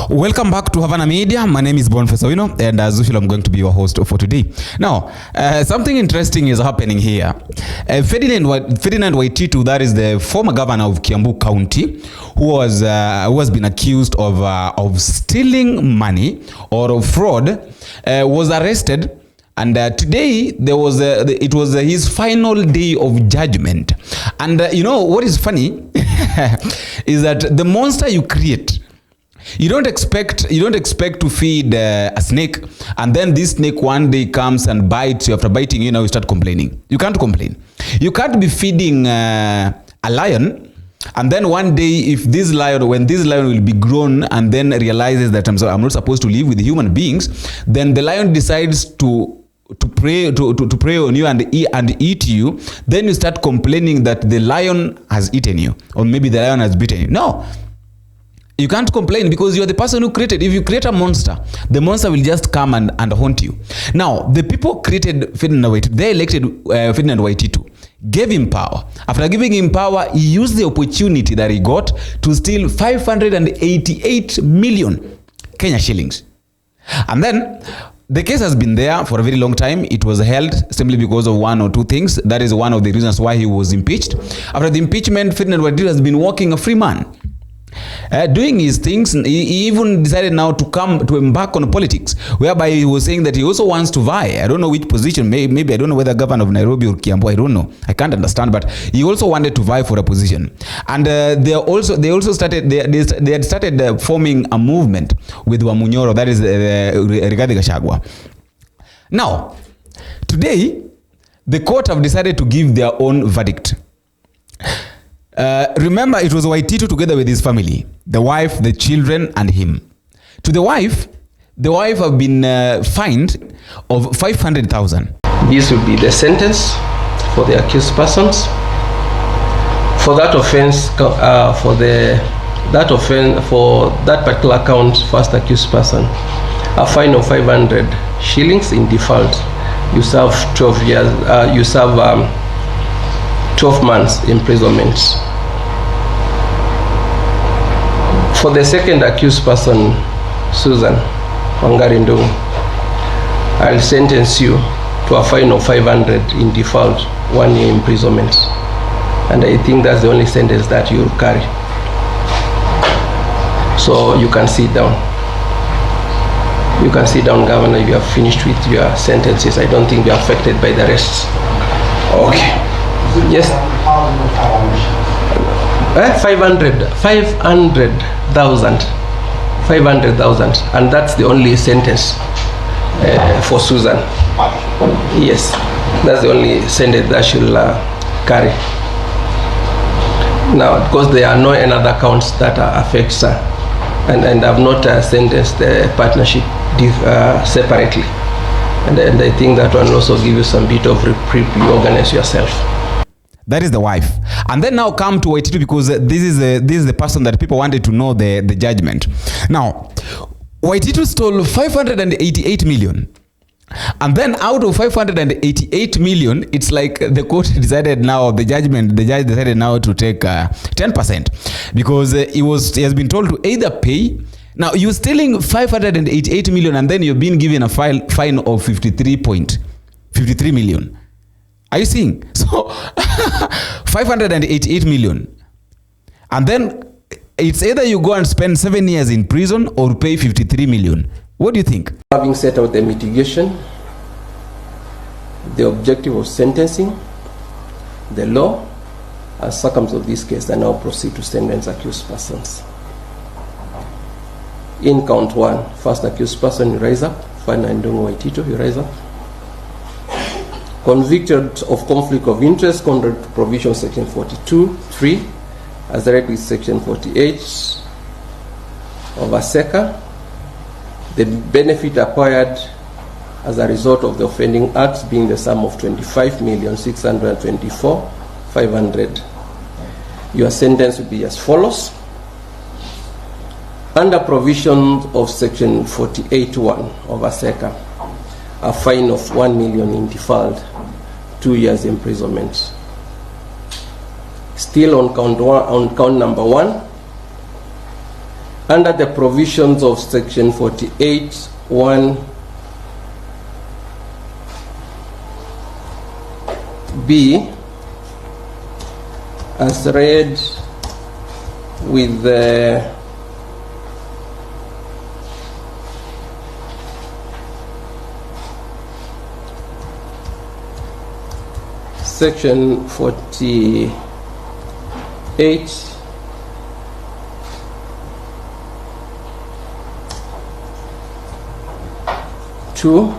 Welcome back to Havana Media. My name is Boniface Owino, and as usual, I'm going to be your host for today. Now, something interesting is happening here. Ferdinand Waititu, that is the former governor of Kiambu County, who has been accused of stealing money or of fraud, was arrested. And today it was his final day of judgment. And you know what is funny is that the monster you create, you don't expect to feed a snake, and then this snake one day comes and bites you. After biting you, now you start complaining. You can't complain. You can't be feeding a lion, and then one day when this lion will be grown and then realizes that I'm not supposed to live with human beings, then the lion decides to prey on you and eat you. Then you start complaining that the lion has eaten you, or maybe the lion has bitten you. No, you can't complain because you are the person who created. If you create a monster, the monster will just come and haunt you. Now, the people created Ferdinand Waititu. They elected Ferdinand Waititu, gave him power. After giving him power, he used the opportunity that he got to steal 588 million Kenya shillings. And then the case has been there for a very long time. It was held simply because of one or two things. That is one of the reasons why he was impeached. After the impeachment, Ferdinand Waititu has been walking a free man, doing his things. He even decided now to embark on politics, whereby he was saying that he also wants to vie. I don't know which position. Maybe I don't know whether governor of Nairobi or Kiambu. I don't know. I can't understand. But he also wanted to vie for a position. And they had started forming a movement with Wamunyoro. That is Rigathi Gachagua. Now, today, the court have decided to give their own verdict. Remember, it was Waititu together with his family, the wife, the children, and him. To the wife have been fined of 500,000. This will be the sentence for the accused persons. For that offense, for that particular count, first accused person, a fine of 500 shillings in default. You serve 12 years. You serve 12 months imprisonment. For the second accused person, Susan Wangari Ndungu, I'll sentence you to a fine of 500 in default, 1 year imprisonment. And I think that's the only sentence that you'll carry. So you can sit down. You can sit down, Governor, if you have finished with your sentences. I don't think you're affected by the rest. Okay. Yes. 500,000, and that's the only sentence for Susan. Yes, that's the only sentence that she'll carry. Now, because there are no other counts that affects her, and I've not sentenced the partnership separately, and I think that one also give you some bit of reprieve. You organize yourself. That is the wife. And then now come to Waititu, because this is the person that people wanted to know the judgment. Now, Waititu stole 588 million. And then out of 588 million, it's like the court decided now, the judge decided now to take 10%, because he has been told to either pay. Now, you're stealing 588 million and then you're being given a fine of 53 million. Are you seeing? So 588 million. And then it's either you go and spend 7 years in prison or pay 53 million. What do you think? Having set out the mitigation, the objective of sentencing, the law, and circumstances of this case, I now proceed to sentence accused persons. In count 1, first accused person, you rise up. Ferdinand Waititu, you rise up. Convicted of conflict of interest, contrary to provision section 42(3), as read with section 48 of ASECA, the benefit acquired as a result of the offending acts being the sum of 25,624,500. Your sentence will be as follows. Under provisions of section 48(1) of ASECA, a fine of 1 million in default, 2 years imprisonment. Still on count number 1, under the provisions of Section 48(1)(b), as read with the Section 48 2A,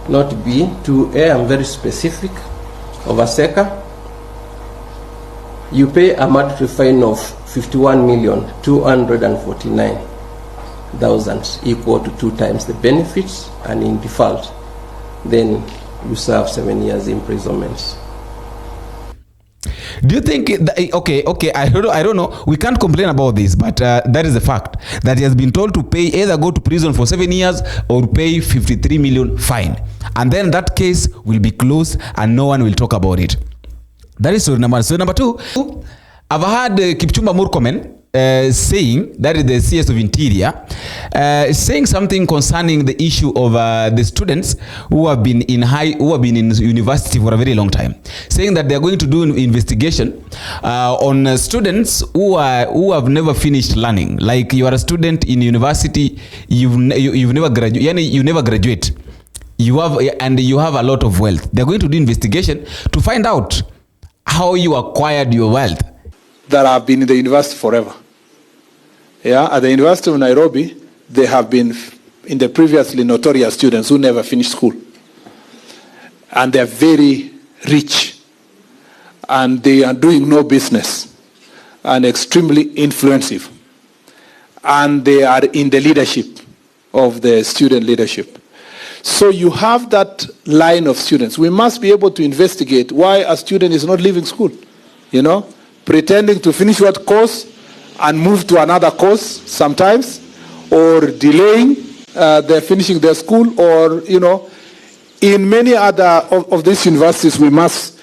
not B, 2A, I'm very specific, of ASECA, you pay a mandatory fine of 51,249,000, equal to 2 times the benefits, and in default, then you serve 7 years imprisonment. Do you think okay, I don't know, we can't complain about this, but that is a fact that he has been told to pay, either go to prison for 7 years or pay 53 million fine, and then that case will be closed and no one will talk about it. That is story number one. Story number two, I've heard Kipchumba Murkomen saying, that is the CS of Interior, saying something concerning the issue of the students who have been in university for a very long time, saying that they are going to do an investigation on students who have never finished learning. Like, you are a student in university, you've never graduated, you never graduate, you have a lot of wealth. They are going to do investigation to find out how you acquired your wealth. That have been in the university forever. Yeah, at the University of Nairobi, they have been in the previously notorious students who never finished school. And they are very rich. And they are doing no business. And extremely influential. And they are in the leadership of the student leadership. So you have that line of students. We must be able to investigate why a student is not leaving school. You know, pretending to finish what course and move to another course sometimes, or delaying their finishing their school, or, you know, in many other of these universities, we must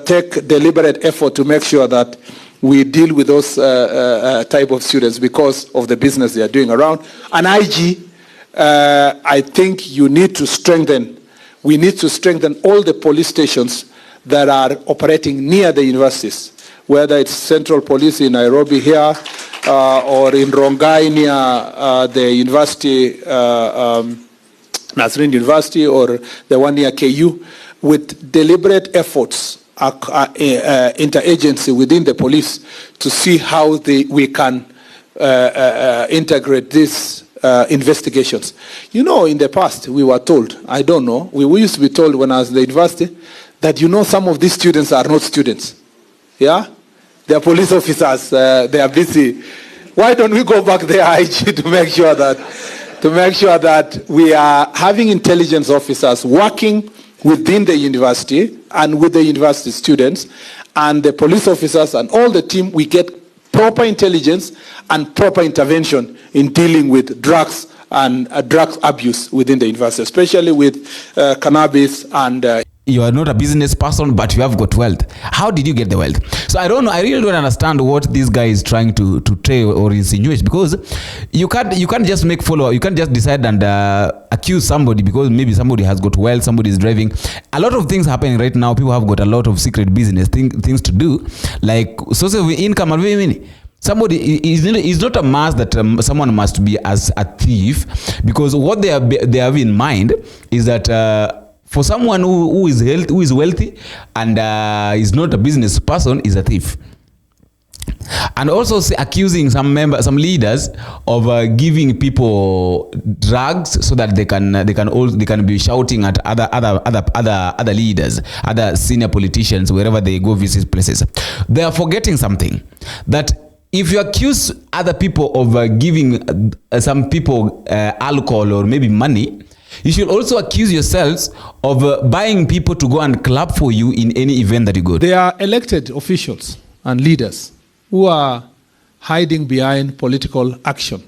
take deliberate effort to make sure that we deal with those type of students because of the business they are doing around. And IG, I think we need to strengthen all the police stations that are operating near the universities, whether it's Central Police in Nairobi here, or in Rongai near the university, Nazarene University, or the one near KU, with deliberate efforts, interagency within the police, to see how we can integrate these investigations. You know, in the past, we were told, I don't know, we used to be told when I was in the university, that, you know, some of these students are not students. Yeah? They are police officers. They are busy. Why don't we go back there, IG, to make sure that we are having intelligence officers working within the university and with the university students, and the police officers and all the team, we get proper intelligence and proper intervention in dealing with drugs and drug abuse within the university, especially with cannabis and you are not a business person, but you have got wealth. How did you get the wealth? So I don't know. I really don't understand what this guy is trying to try or insinuate, because you can't just make follow. You can't just decide and accuse somebody because maybe somebody has got wealth, somebody is driving. A lot of things happening right now. People have got a lot of secret business things to do, like source of income and very many. Somebody is not a must that someone must be as a thief, because what they have in mind is that. For someone who is wealthy and is not a business person, is a thief. And also accusing some leaders of giving people drugs so that they can be shouting at other leaders, other senior politicians, wherever they go visit places. They are forgetting something, that if you accuse other people of giving some people alcohol or maybe money, you should also accuse yourselves of buying people to go and clap for you in any event that you go to. They are elected officials and leaders who are hiding behind political action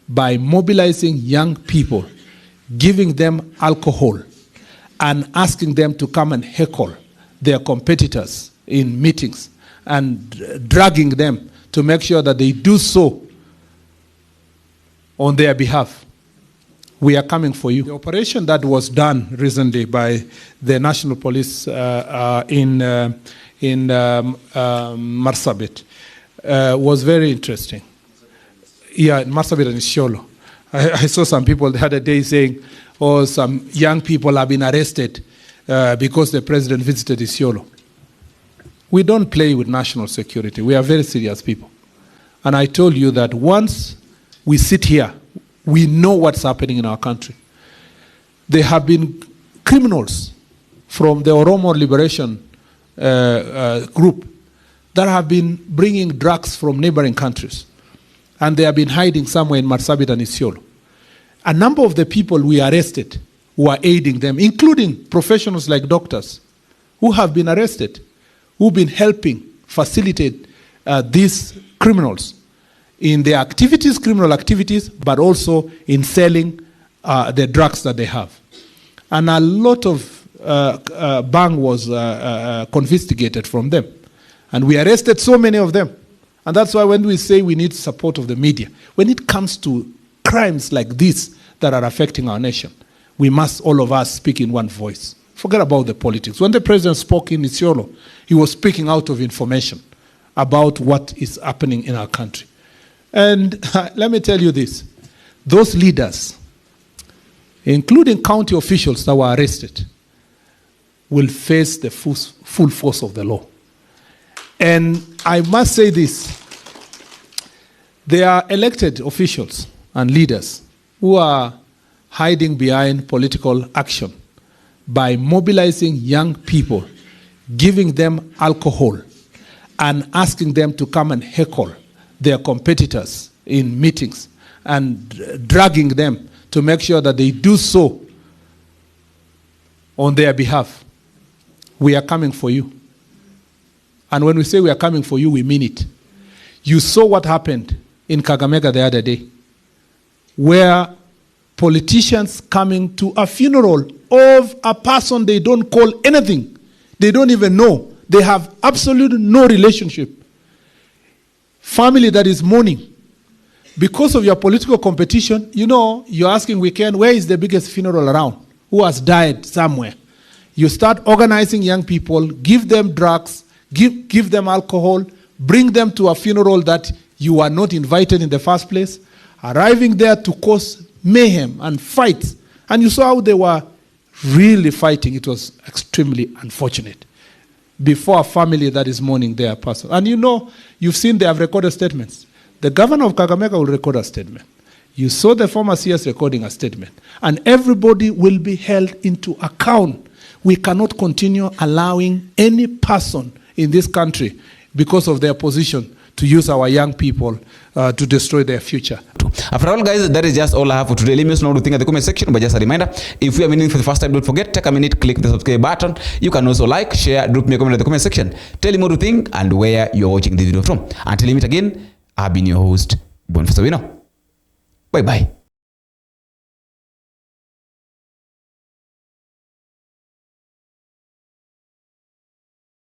by mobilizing young people, giving them alcohol, and asking them to come and heckle their competitors in meetings and dragging them to make sure that they do so on their behalf. We are coming for you. The operation that was done recently by the National Police in Marsabit was very interesting. Yeah, in Marsabit and Isiolo. I saw some people the other day saying, oh, some young people have been arrested because the president visited Isiolo. We don't play with national security. We are very serious people. And I told you that once we sit here, we know what's happening in our country. There have been criminals from the Oromo Liberation Group that have been bringing drugs from neighboring countries. And they have been hiding somewhere in Marsabit and Isiolo. A number of the people we arrested who are aiding them, including professionals like doctors, who have been arrested, who've been helping facilitate these criminals in their activities, criminal activities, but also in selling the drugs that they have. And a lot of bang was confiscated from them. And we arrested so many of them. And that's why when we say we need support of the media, when it comes to crimes like this that are affecting our nation, we must, all of us, speak in one voice. Forget about the politics. When the president spoke in Isiolo, he was speaking out of information about what is happening in our country. And let me tell you this. Those leaders, including county officials that were arrested, will face the full force of the law. And I must say this. They are elected officials and leaders who are hiding behind political action by mobilizing young people, giving them alcohol, and asking them to come and heckle their competitors in meetings and dragging them to make sure that they do so on their behalf. We are coming for you. And when we say we are coming for you, we mean it. You saw what happened in Kakamega the other day, where politicians coming to a funeral of a person they don't call anything. They don't even know. They have absolutely no relationship. Family that is mourning. Because of your political competition, you know, you're asking weekend, where is the biggest funeral around? Who has died somewhere? You start organizing young people, give them drugs, give them alcohol, bring them to a funeral that you are not invited in the first place, arriving there to cause mayhem and fights. And you saw how they were really fighting. It was extremely unfortunate. Before a family that is mourning their person. And you know, you've seen they have recorded statements. The governor of Kakamega will record a statement. You saw the former CS recording a statement. And everybody will be held into account. We cannot continue allowing any person in this country, because of their position, to use our young people to destroy their future. After all, guys, that is just all I have for today. Let me know what you think in the comment section. But just a reminder, if you are meeting for the first time, don't forget, take a minute, click the subscribe button. You can also like, share, drop me a comment in the comment section. Tell me what you think and where you're watching the video from. Until we meet again, I've been your host, Boniface. Bye-bye.